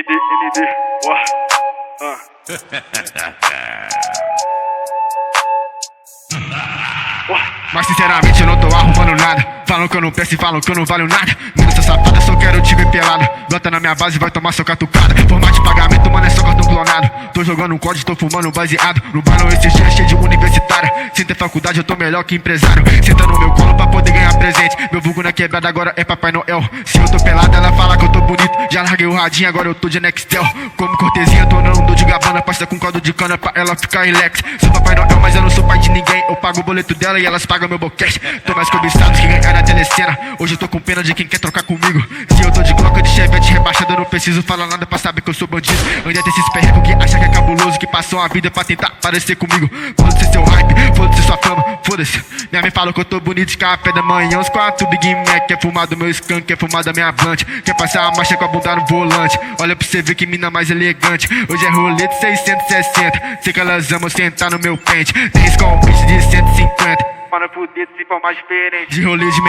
ND, Mas sinceramente eu não tô arrumando nada. Falam que eu não penso e falam que eu não valho nada. Mano, essa safada, só quero te ver pelado. Bota na minha base e vai tomar sua catucada. Formato de pagamento, mano, é só cartão clonado. Tô jogando um código, tô fumando baseado. No balão esses dias cheio de universitária. Sem ter faculdade eu tô melhor que empresário. Senta no meu colo pra poder ganhar presente. Meu vulgo na quebrada agora é Papai Noel. Se eu tô pelado ela fala que eu tô bonito. Já larguei o radinho, agora eu tô de Nextel. Como cortesia, tô não dou de gabana. Pasta com caldo de cana pra ela ficar relax. Sou Papai Noel, mas eu não sou pai de ninguém. Eu pago o boleto dela e elas pagam meu boquete. Tô mais cobiçado que ganhar na telecena. Hoje eu tô com pena de quem quer trocar comigo. Se eu tô de cloca de chevette rebaixada, eu não preciso falar nada pra saber que eu sou bandido. Ainda tem esses perrecos que acham que é cabuloso, que passam a vida pra tentar parecer comigo. Foda-se seu hype, foda-se sua fama, foda-se. Minha mãe falou que eu tô bonito de café da manhã. Uns 4 Big Mac, quer fumar do meu skunk, quer fumar da minha blunt. Quer passar a marcha com a bunda no volante. Olha pra você ver que mina mais elegante. Hoje é rolê de 660. Sei que elas amam sentar no meu pente. Tem com um pitch de 150. para fuder se for mais diferente. De rolê de